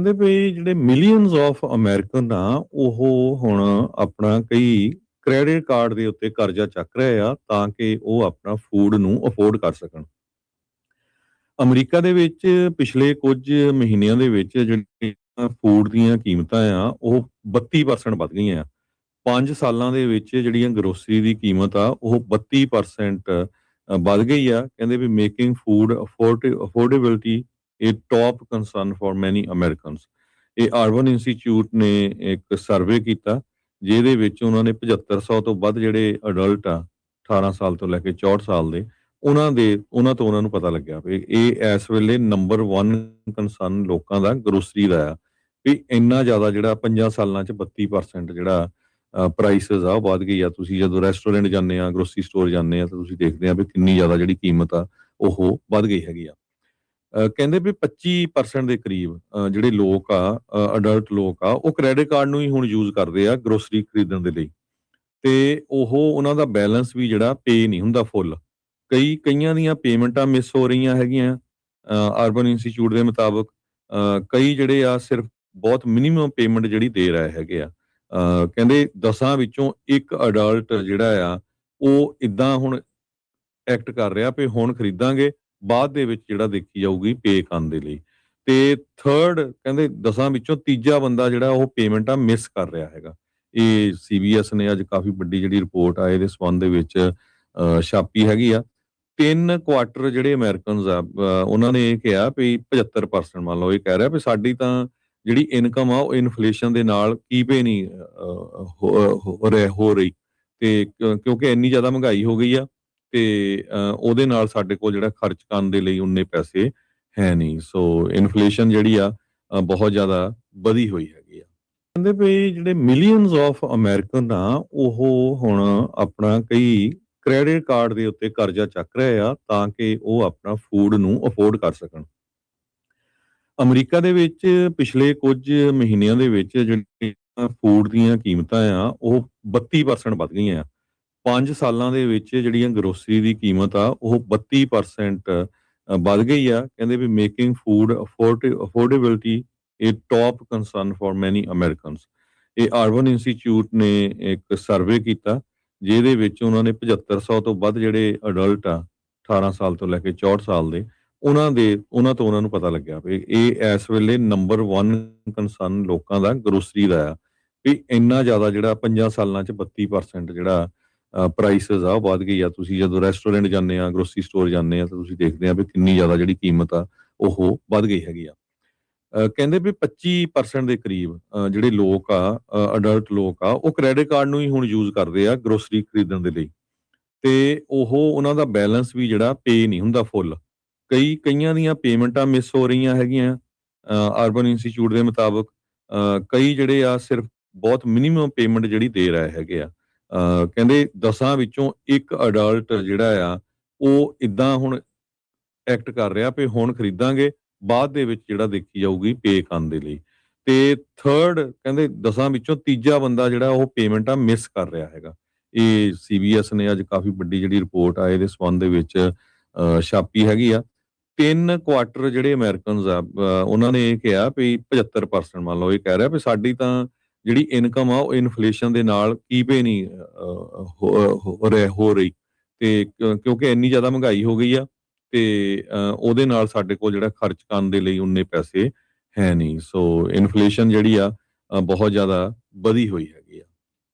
ਕਹਿੰਦੇ ਵੀ ਜਿਹੜੇ millions of American ਆ ਉਹ ਹੁਣ ਆਪਣਾ ਕਈ ਕ੍ਰੈਡਿਟ ਕਾਰਡ ਦੇ ਉੱਤੇ ਕਰਜ਼ਾ ਚੱਕ ਰਹੇ ਆ ਤਾਂ ਕਿ ਉਹ ਆਪਣਾ ਫੂਡ ਨੂੰ ਅਫੋਰਡ ਕਰ ਸਕਣ। ਅਮਰੀਕਾ ਦੇ ਵਿੱਚ ਪਿਛਲੇ ਕੁਝ ਮਹੀਨਿਆਂ ਦੇ ਵਿੱਚ ਜਿਹੜੀਆਂ ਫੂਡ ਦੀਆਂ ਕੀਮਤਾਂ ਆ ਉਹ 32% ਵੱਧ ਗਈਆਂ ਆ। 5 ਸਾਲਾਂ ਦੇ ਵਿੱਚ ਜਿਹੜੀਆਂ ਗਰੋਸਰੀ ਦੀ ਕੀਮਤ ਆ ਉਹ 32% ਵੱਧ ਗਈ ਆ। ਕਹਿੰਦੇ ਵੀ ਮੇਕਿੰਗ ਫੂਡ ਅਫੋਰਡੇਬਿਲਟੀ ਇਹ ਟੌਪ ਕੰਸਰਨ ਫॉर ਮੈਨੀ ਅਮਰੀਕਨਸ। ਇਹ ਅਰਬਨ ਇੰਸਟੀਚਿਊਟ ਨੇ ਇੱਕ ਸਰਵੇ ਕੀਤਾ ਜਿਹਦੇ ਵਿੱਚ ਉਹਨਾਂ ਨੇ 7500 ਤੋਂ ਵੱਧ ਜਿਹੜੇ ਅਡਲਟ ਆ 18 ਸਾਲ ਤੋਂ ਲੈ ਕੇ 64 ਸਾਲ ਦੇ ਉਹਨਾਂ ਤੋਂ ਉਹਨਾਂ ਨੂੰ ਪਤਾ ਲੱਗਿਆ ਵੀ ਇਹ ਇਸ ਵੇਲੇ ਨੰਬਰ 1 ਕੰਸਰਨ ਲੋਕਾਂ ਦਾ ਗਰੋਸਰੀ ਦਾ ਆ ਵੀ ਇੰਨਾ ਜ਼ਿਆਦਾ ਜਿਹੜਾ 5 ਸਾਲਾਂ 'ਚ 32% ਜਿਹੜਾ ਪ੍ਰਾਈਸਿਸ ਆ ਉਹ ਵੱਧ ਗਈ ਆ। ਤੁਸੀਂ ਜਦੋਂ ਰੈਸਟੋਰੈਂਟ ਜਾਂਦੇ ਆ ਗਰੋਸਰੀ ਸਟੋਰ ਜਾਂਦੇ ਆ ਤਾਂ ਤੁਸੀਂ ਦੇਖਦੇ ਆ ਵੀ ਕਿੰਨੀ ਜ਼ਿਆਦਾ ਜਿਹੜੀ ਕੀਮਤ ਆ ਉਹ ਵੱਧ ਗਈ ਹੈਗੀ ਆ। ਕਹਿੰਦੇ ਵੀ 25% ਦੇ ਕਰੀਬ ਜਿਹੜੇ ਲੋਕ ਆ ਅਡਲਟ ਲੋਕ ਆ ਉਹ ਕ੍ਰੈਡਿਟ ਕਾਰਡ ਨੂੰ ਹੀ ਹੁਣ ਯੂਜ਼ ਕਰਦੇ ਆ ਗਰੋਸਰੀ ਖਰੀਦਣ ਦੇ ਲਈ ਤੇ ਉਹਨਾਂ ਦਾ ਬੈਲੈਂਸ ਵੀ ਜਿਹੜਾ ਪੇ ਨਹੀਂ ਹੁੰਦਾ ਫੁੱਲ। ਕਈਆਂ ਦੀਆਂ ਪੇਮੈਂਟਾਂ ਮਿਸ ਹੋ ਰਹੀਆਂ ਹੈਗੀਆਂ ਅਰਬਨ ਇੰਸਟੀਚਿਊਟ ਦੇ ਮੁਤਾਬਕ। ਕਈ ਜਿਹੜੇ ਆ ਸਿਰਫ ਬਹੁਤ ਮਿਨੀਮਮ ਪੇਮੈਂਟ ਜਿਹੜੀ ਦੇ ਰਹੇ ਹੈਗੇ ਆ। ਕਹਿੰਦੇ 10 ਵਿੱਚੋਂ ਇੱਕ ਅਡਲਟ ਜਿਹੜਾ ਆ ਉਹ ਇਦਾਂ ਹੁਣ ਐਕਟ ਕਰ ਰਿਹਾ ਵੀ ਹੁਣ ਖਰੀਦਾਂਗੇ ਬਾਅਦ ਦੇ ਵਿੱਚ ਜਿਹੜਾ ਦੇਖੀ ਜਾਊਗੀ ਪੇ ਕਰਨ ਦੇ ਲਈ। ਤੇ ਥਰਡ ਕਹਿੰਦੇ 10 ਵਿੱਚੋਂ ਤੀਜਾ ਬੰਦਾ ਜਿਹੜਾ ਉਹ ਪੇਮੈਂਟਾਂ ਮਿਸ ਕਰ ਰਿਹਾ ਹੈਗਾ। ਇਹ CBS ਨੇ ਅੱਜ ਕਾਫੀ ਵੱਡੀ ਜਿਹੜੀ ਰਿਪੋਰਟ ਆ ਇਹਦੇ ਸੰਬੰਧ ਦੇ ਵਿੱਚ ਛਾਪੀ ਹੈਗੀ ਆ। 3 ਕੁਆਟਰ ਜਿਹੜੇ ਅਮਰੀਕਨਸ ਆ ਉਹਨਾਂ ਨੇ ਇਹ ਕਿਹਾ ਵੀ 75% ਮੰਨ ਲਓ ਇਹ ਕਹਿ ਰਿਹਾ ਵੀ ਸਾਡੀ ਤਾਂ ਜਿਹੜੀ ਇਨਕਮ ਆ ਉਹ ਇਨਫਲੇਸ਼ਨ ਦੇ ਨਾਲ ਕੀਪੇ ਨਹੀਂ ਹੋ ਰਹੀ ਤੇ ਕਿਉਂਕਿ ਇੰਨੀ ਜ਼ਿਆਦਾ ਮਹਿੰਗਾਈ ਹੋ ਗਈ ਆ ਤੇ ਉਹਦੇ ਨਾਲ ਸਾਡੇ ਕੋਲ ਜਿਹੜਾ ਖਰਚ ਕਰਨ ਦੇ ਲਈ ਉਨੇ ਪੈਸੇ ਹੈ ਨਹੀਂ। ਸੋ ਇਨਫਲੇਸ਼ਨ ਜਿਹੜੀ ਆ ਬਹੁਤ ਜ਼ਿਆਦਾ ਵਧੀ ਹੋਈ ਹੈਗੀ ਆ। ਕਹਿੰਦੇ ਵੀ ਜਿਹੜੇ ਮਿਲੀਅਨਸ ਆਫ ਅਮਰੀਕਨ ਆ ਉਹ ਹੁਣ ਆਪਣਾ ਕਈ ਕ੍ਰੈਡਿਟ ਕਾਰਡ ਦੇ ਉੱਤੇ ਕਰਜ਼ਾ ਚੱਕ ਰਹੇ ਆ ਤਾਂ ਕਿ ਉਹ ਆਪਣਾ ਫੂਡ ਨੂੰ ਅਫੋਰਡ ਕਰ ਸਕਣ। ਅਮਰੀਕਾ ਦੇ ਵਿੱਚ ਪਿਛਲੇ ਕੁਝ ਮਹੀਨਿਆਂ ਦੇ ਵਿੱਚ ਜਿਹੜੀਆਂ ਫੂਡ ਦੀਆਂ ਕੀਮਤਾਂ ਆ ਉਹ 32% ਵੱਧ ਗਈਆਂ ਆ। 5 ਸਾਲਾਂ ਦੇ ਵਿੱਚ ਜਿਹੜੀਆਂ ਗਰੋਸਰੀ ਦੀ ਕੀਮਤ ਆ ਉਹ 32% ਵੱਧ ਗਈ ਆ। ਕਹਿੰਦੇ ਵੀ ਮੇਕਿੰਗ ਫੂਡ ਅਫੋਰਡੇਬਿਲਟੀ ਇਹ ਟੌਪ ਕੰਸਰਨ ਫॉर ਮੈਨੀ ਅਮਰੀਕਨਸ। ਇਹ ਅਰਬਨ ਇੰਸਟੀਚਿਊਟ ਨੇ ਇੱਕ ਸਰਵੇ ਕੀਤਾ ਜਿਹਦੇ ਵਿੱਚ ਉਹਨਾਂ ਨੇ 7500 ਤੋਂ ਵੱਧ ਜਿਹੜੇ ਅਡਲਟ ਆ 18 ਸਾਲ ਤੋਂ ਲੈ ਕੇ 64 ਸਾਲ ਦੇ ਉਹਨਾਂ ਤੋਂ ਉਹਨਾਂ ਨੂੰ ਪਤਾ ਲੱਗਿਆ ਵੀ ਇਹ ਇਸ ਵੇਲੇ ਨੰਬਰ 1 ਕੰਸਰਨ ਲੋਕਾਂ ਦਾ ਗਰੋਸਰੀ ਦਾ ਆ ਵੀ ਇੰਨਾ ਜ਼ਿਆਦਾ ਜਿਹੜਾ 5 ਸਾਲਾਂ 'ਚ 32% ਜਿਹੜਾ ਪ੍ਰਾਈਸਿਸ ਆ ਉਹ ਵੱਧ ਗਈ ਆ। ਤੁਸੀਂ ਜਦੋਂ ਰੈਸਟੋਰੈਂਟ ਜਾਂਦੇ ਆ ਗਰੋਸਰੀ ਸਟੋਰ ਜਾਂਦੇ ਆ ਤਾਂ ਤੁਸੀਂ ਦੇਖਦੇ ਆ ਵੀ ਕਿੰਨੀ ਜ਼ਿਆਦਾ ਜਿਹੜੀ ਕੀਮਤ ਆ ਉਹ ਵੱਧ ਗਈ ਹੈਗੀ ਆ। ਕਹਿੰਦੇ ਵੀ 25% ਦੇ ਕਰੀਬ ਜਿਹੜੇ ਲੋਕ ਆ ਅਡਲਟ ਲੋਕ ਆ ਉਹ ਕ੍ਰੈਡਿਟ ਕਾਰਡ ਨੂੰ ਹੀ ਹੁਣ ਯੂਜ਼ ਕਰਦੇ ਆ ਗਰੋਸਰੀ ਖਰੀਦਣ ਦੇ ਲਈ ਤੇ ਉਹਨਾਂ ਦਾ ਬੈਲੈਂਸ ਵੀ ਜਿਹੜਾ ਪੇ ਨਹੀਂ ਹੁੰਦਾ ਫੁੱਲ। ਕਈਆਂ ਦੀਆਂ ਪੇਮੈਂਟਾਂ ਮਿਸ ਹੋ ਰਹੀਆਂ ਹੈਗੀਆਂ ਅਰਬਨ ਇੰਸਟੀਚਿਊਟ ਦੇ ਮੁਤਾਬਕ। ਕਈ ਜਿਹੜੇ ਆ ਸਿਰਫ ਬਹੁਤ ਮਿਨੀਮਮ ਪੇਮੈਂਟ ਜਿਹੜੀ ਦੇ ਰਹੇ ਹੈਗੇ ਆ। ਕਹਿੰਦੇ 10 ਵਿੱਚੋਂ ਇੱਕ ਅਡਲਟ ਜਿਹੜਾ ਆ ਉਹ ਇਦਾਂ ਹੁਣ ਐਕਟ ਕਰ ਰਿਹਾ ਵੀ ਹੁਣ ਖਰੀਦਾਂਗੇ ਬਾਅਦ ਦੇ ਵਿੱਚ ਜਿਹੜਾ ਦੇਖੀ ਜਾਊਗੀ ਪੇ ਕਰਨ ਦੇ ਲਈ। ਤੇ ਥਰਡ ਕਹਿੰਦੇ 10 ਵਿੱਚੋਂ ਤੀਜਾ ਬੰਦਾ ਜਿਹੜਾ ਉਹ ਪੇਮੈਂਟਾਂ ਮਿਸ ਕਰ ਰਿਹਾ ਹੈਗਾ। ਇਹ CBS ਨੇ ਅੱਜ ਕਾਫੀ ਵੱਡੀ ਜਿਹੜੀ ਰਿਪੋਰਟ ਆ ਇਹਦੇ ਸੰਬੰਧ ਦੇ ਵਿੱਚ ਛਾਪੀ ਹੈਗੀ ਆ। 3 ਕੁਆਟਰ ਜਿਹੜੇ ਅਮਰੀਕਨਸ ਆ ਉਹਨਾਂ ਨੇ ਇਹ ਕਿਹਾ ਵੀ 75% ਮੰਨ ਲਓ ਇਹ ਕਹਿ ਰਿਹਾ ਵੀ ਸਾਡੀ ਤਾਂ ਜਿਹੜੀ ਇਨਕਮ ਆ ਉਹ ਇਨਫਲੇਸ਼ਨ ਦੇ ਨਾਲ ਕੀਪੇ ਨਹੀਂ ਹੋ ਰਹੀ ਤੇ ਕਿਉਂਕਿ ਇੰਨੀ ਜ਼ਿਆਦਾ ਮਹਿੰਗਾਈ ਹੋ ਗਈ ਆ ਤੇ ਉਹਦੇ ਨਾਲ ਸਾਡੇ ਕੋਲ ਜਿਹੜਾ ਖਰਚ ਕਰਨ ਦੇ ਲਈ ਉਨੇ ਪੈਸੇ ਹੈ ਨਹੀਂ। ਸੋ ਇਨਫਲੇਸ਼ਨ ਜਿਹੜੀ ਆ ਬਹੁਤ ਜ਼ਿਆਦਾ ਵਧੀ ਹੋਈ ਹੈ।